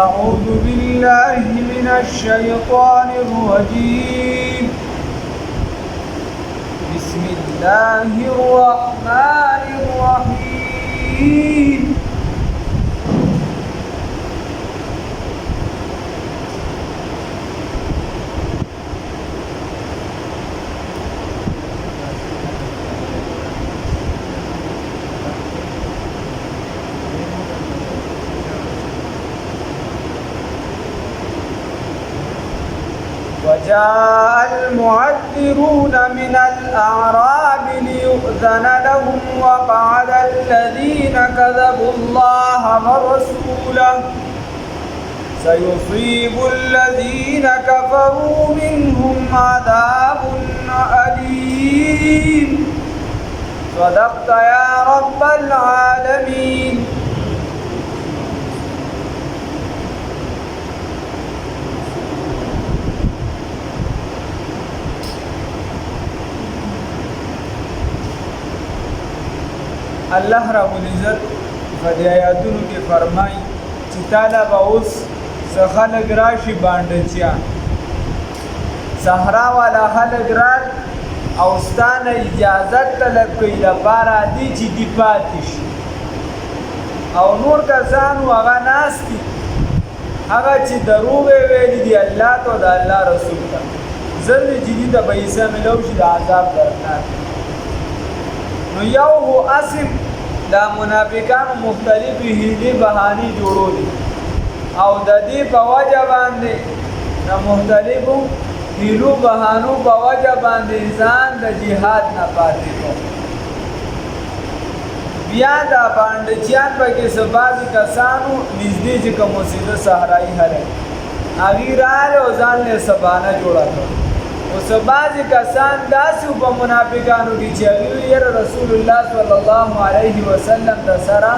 أعوذ بالله من الشيطان الرجيم بسم الله الرحمن الرحيم وجاء المعذرون من الأعراب ليؤذن لهم وقعد الذين كذبوا الله ورسوله سيصيب الذين كفروا منهم عذاب أليم صدقت يا رب العالمين. الله رب العزت فدی آیاتونو کې فرمایي چې تعالی به اوس څه خلک راشي بانډچیان صحرا والا خلک رال او ستانه اجازت طلب کوي لپاره دي چې دی پاتې شي او نور کسان هغه ناست دي هغه چې دروغ ویلي دي الله ته او د الله رسول ته ځل جدي ته به حصه ملو شي د عذاب درناک. نو یو هو اسم دا منافقانو مختلفې هیلې بهانې جوړولې او د دې په وجه باندې د مختلفو هیلو بهانو په وجه باندې ځان د جهاد نه پاتې کړ. بیا دا بانډچیان پکې څه بعضې کسانو نږدې چې کوم اوسېده صحرایي هلک هغې راغلې او ځان یې سبانه جوړه کړه. اوس بعضې کسان داسې په منافقانو کې چې هغوی ویل یاره رسول الله صلی الله علیه وسلم د سره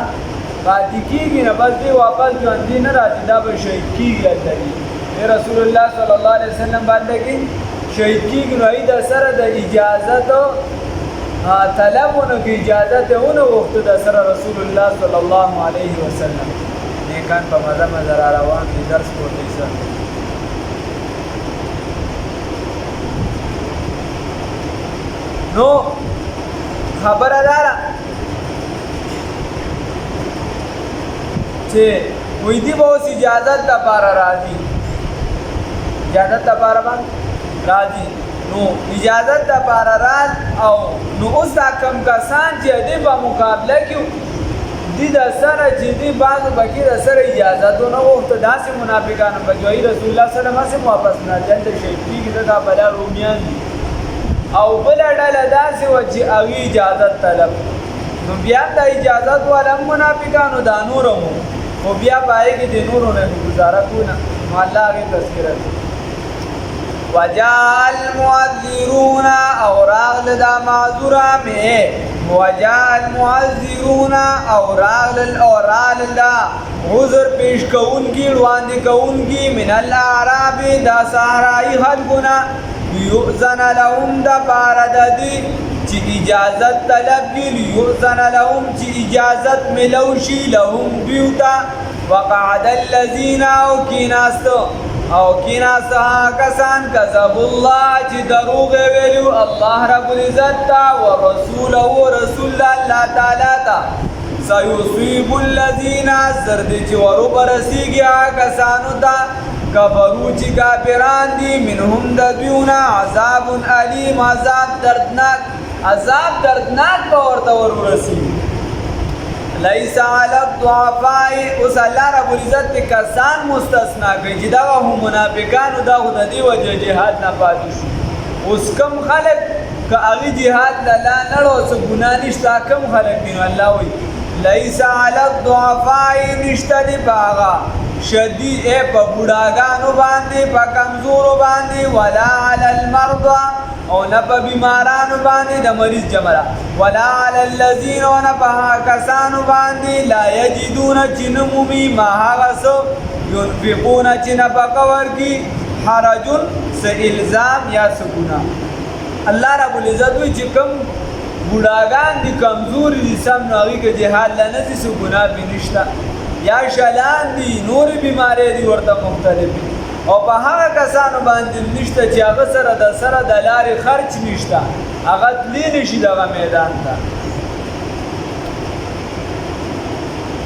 پاتې کېږي نه بس دی واپس ژوندي نه راځي دا به شهید کېږي هلته رسول الله صلی الله علیه وسلم باندې کې شهید کېږي نو هغوی د سره د اجازت طلب ونه کړي اجازت یې ونه غوښته د سره رسول الله صلی الله علیه وسلم. نیکان په مزه مزه را روان دي درس پورته سره نو خبره داره چې وی دی به اوس اجازت دپاره راځي اجازت دپاره باندې راځي نو اجازت دپاره رال او نو اوس دا کم کسان چې دې په مقابله کې دي د سره چې دې بعضو پکې د سره اجازت ونه غوښته داسې منافقانو پکې وایي رسول الله صلی الله علیه وسلم واپس نه دلته شهید کېږي دا بلا رومیان دي او بله ډله داسې وه چې هغوی اجازت طلب نو بیا د اجازت والا منافقانو دا نور هم خو بیا په هغې کې د نورو نه ګزاره کړو نه نو الله هغې تذکره کوي. وجاء المعذرون او راغله دا معذوره مې وجاء المعذرون او راغله دا عذر پیش کوونکي وړاندې کوونکي من الاعراب دا صحرایي خلکونه لیؤذن لهم دا پاره د دې چې اجازت طلب کړي لیؤذن لهم چې اجازت ملو شي لهم دوی ته وقعد الذین او کیناسته کسان کذبوا الله چې دروغ ویلو الله رب العزت ته ورسوله رسول الله تعالی ته سيصيب الذین زرد چې ورو برسیږي کسانو ته کفرو چې کافران دي منهم د دویونه عذاب علیم عذاب دردناک به ورته ورسیږي. لیس علی الضعفاء اوس الله رب العزت کسان مستثنا کوي چې دغه هم منافقانو دا خو د دې وجه جهاد نه پاتې شو. اوس کم خلک که هغې جهاد له لا نړو څه ګناه نشته کم خلک دي نو الله وایي لیس علی الضعفاء نشته دی په هغه شدید په بوډاګانو باندې په کمزورو باندې ولا علی المرضى او نه په بیمارانو باندې د مریض جمله ولا علی الذین او نه په کسانو باندې لا یجدون چې نه مومي ما هغه څه ينفقون چې نفقه ورکړي حرجون څه الزام یا څه ګناه. الله رب العزت وایي چې کوم بوډاګان دي کمزوري دي سم نو هغوی که جهاد له نه ځي څه ګناه پرې نشته یا شلان دي نورې بیمارۍ دي ورته مختلفې او په هغه کسانو باندې نشته چې هغه سره د لارې خرچ نشته هغه تللی نشي دغه میدان ته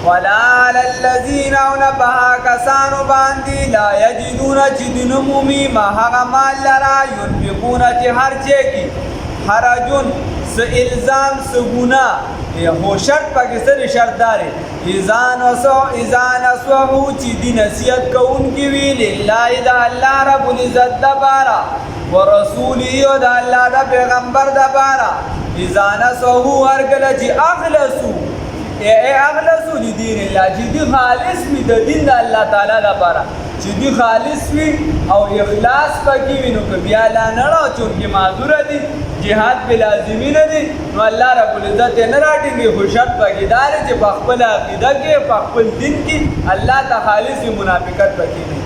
ولا علی الذین او نه په هغه کسانو باندې لا یجدون چې دوی نه مومي ما هغه مال لره ینفقونه چې خرچې کړي حرجون څه الزام څه ګناه هو شرط پکې څه شرط داري اذا نصحوا چې دې نصیحت کوونکي وي لله د الله رب العزت دپاره ورسوله او د الله د پیغمبر دپاره اذا نصحوا هر کله چې اخلصو اخلصو لدین الله چې دې خالص وي د دین د الله تعالی لپاره چې دې خالص وي او اخلاص پکې وي نو که بیا لا نه راچونکې معذوره دي جهاد به لازمي نه دي نو الله رب العزت یې نه راټینګي خو شرط پکې دا دی چې په خپله عقیده کې په خپل دین کې الله ته خالص منافقت پکې نه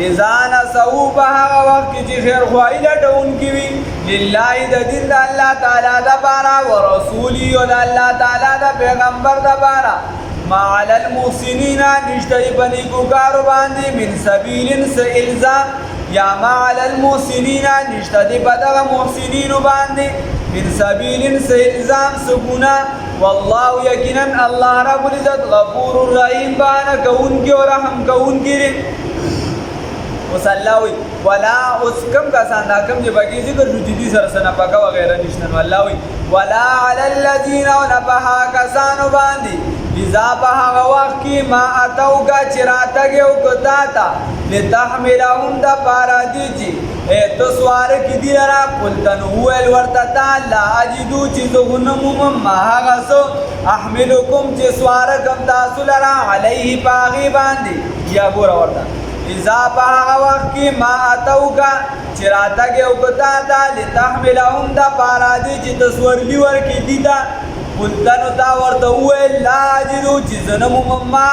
اذا نصحوا په هغه وخت کې چې خیرخواهي لټونکي وي لله د دین د الله تعالی دپاره ورسولي او د الله تعالی د پیغمبر دپاره ما علی المحسنین نشته یې په نیکوکارو باندې من سبیل څه الزام یا ما علی المحسنین نشته دی په دغه محسنینو باندې من سبیل څه الزام څه ګناه والله یقینا الله رب العزت غفور الرحیم بانه کوونکي او رحم کوونکي دی اوس الله وی ولا اوس کم کسان دا کم چې باقي ذکر شو جدي سره سره پکا وغیرہ نشته نو الله وی ولا علی الذین ونبها کسانو باندې اذا په هغه وخت کې ما اتوګه چې راتګ یو کتا تا لتحملهم د پاره دي چې تو سوار کې دی را قلتن ویل ورته تا لا اجدو چې زغنم ما هغه سو احملکم چې سوار کم تاسو لرا علیه باغی باندې یا ګور ورته اذا په هغه وخت کې ما اتوګه چې راتګ یو کتا تا لتحملهم د پاره دي چې تسورلی ورکې دي دا قلتنو تا ورته وویل لا اجدو چې زه نه مومم ما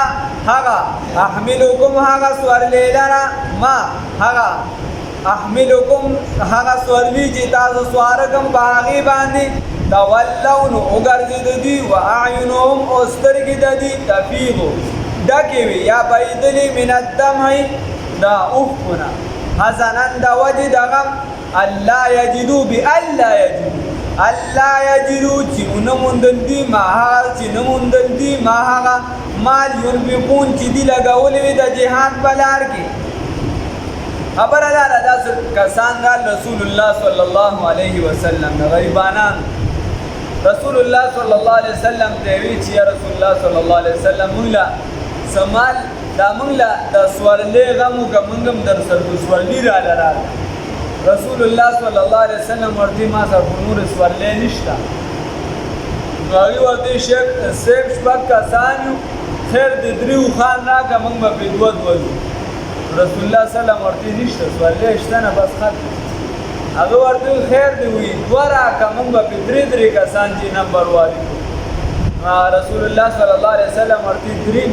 هغه احملکم هغه سورلی لره ما هغه احملکم هغه سورلی چې تاسو سوارکم په هغې باندې تولو نو وګرځېد دي و اعینهم او سترګې د دي تفیضو ډکې وي یا بهېدلې من الدمع د اوښکو نه حسنا د وجې د غم الله یجدو بألا یجدو الله یجدو چې ونه موندل دي ما هغه چې نه موندل دي ما هغه مال ينفقون چې دي لګولې وي د جهاد په لار کې خبره داره داسې کسان رال رسول الله صلی الله علیه وسلم د غریبانان رسول الله صلی الله علیه وسلم ته وی چې یا رسول الله صلی الله علیه وسلم موږ له سمال دا موږ له د سوړلې غم وکړه موږ هم در سره د سوړلي راله رسول الله صلی الله علیه وسلم ورته ما سره نور سوړلې نشته نو هغې ورته سیب شپږ کسان یو خیر د دریو خان راکړه موږ به پرې دوه ولو رسول الله صلی الله علیه وسلم ورته نشته سوړلې شته نه بس ختم هغه ورته خیر دی وی دوه راکړه موږ به پرې درې کسان چې نمبر والي رسول الله صلی الله علیه وسلم ورته درې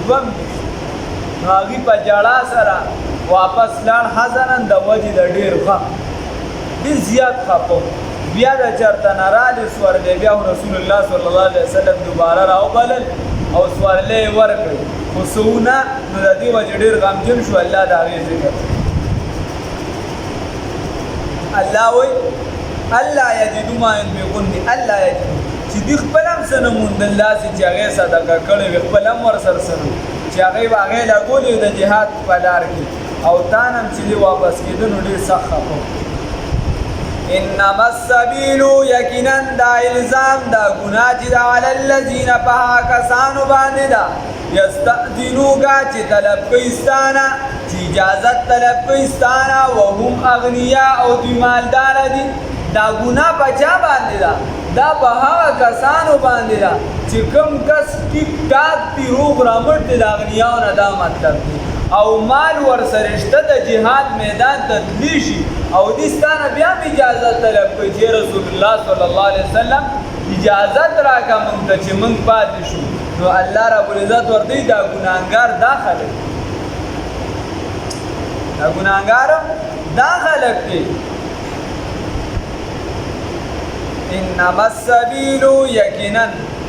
دوه نو هغې په ژړا سره واپس لاړ حزنن د وجې د ډېر غم ډېر زیات خفه بیا د چېرته نه رالې سورلی بیا رسول الله صلی الله علیه وسلم دوباره راوبلل او سورلی یې ورکړې خو څه ونه نو د دې وجې ډېر غمجن شو الله د هغې ذکر الله وایي الله یجدو ما ینفقون دي الله یجدو چې دوی خپل هم څه نه موندل داسې چې هغې صدقه کړې وي خپل هم ورسره څه نه چې هغې به هغې لګولې د جهاد په لار کې او تان هم چې دی واپس کېده نو ډېر سخت خفه انما السبیل یقینا دا الزام دا ګناه چې دا علی الذین په هغه کسانو باندې ده یستأذنوکه چې طلب کوي ستانه چې اجازت طلب کوي ستانه وهم اغنیا او دوی مالداره دي دا ګناه په چا باندې ده دا په هغه کسانو باندې ده چې کوم کس ټیک ټاک دي روغ رامټ دي د اغنیاو نه دا مطلب دی او مال ورسره شته د جهاد میدان ته تللی شي او دې ستانه بیا هم اجازت طلب کوي چې رسول الله صلی الله علیه وسلم اجازت راکړه موږ ته چې موږ پاتې شو نو الله رب العزت ورته دا ګناهګار دا خلک دا ګناهګار دا خلک دي انما السبیل یقینا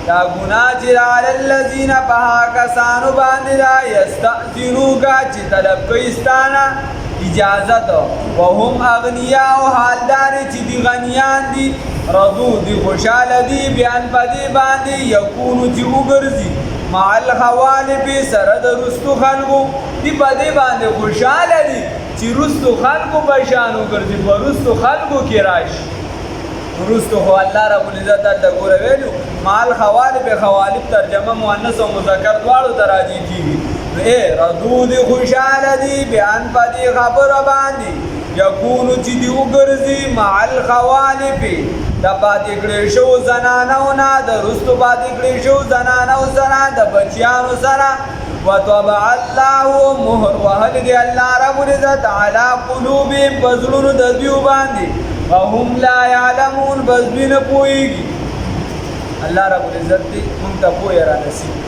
دا گناہ چی علی الذین پہا کسانو باندی دا یستأذنوکا چی طلب کئیستانا اجازت وهم اغنیاء و حالداری چی دی غنیان دی رضو دی خوشحال دی بیان پدی باندی یکونو چی اگرزی مع الخوالب سرد رستو خلقو دی پدی باندی خوشحال دی چی رستو خلقو پشانو گرزی و رستو خلقو کی راش رستو خو اللہ رب العزت تا گورا ویلو مال خوالب خوالب ترجمه مؤنث و مذکر دوارو تراجی کی اے ردود خوشحال دی بیان پا دی خبر باندی یکونو چی دی اگرزی مع الخوالب دا پاتی کڑیشو زنانونا دا رستو پاتی کڑیشو زنانو سرا دا بچیانو سرا وطبع اللہ مہر وحل دی اللہ رب العزت علا قلوبیم بزرون ددیو باندی وهم لا يعلمون بس بین پوئیگی اللہ رب العزت دی منتا پوئی را نصیب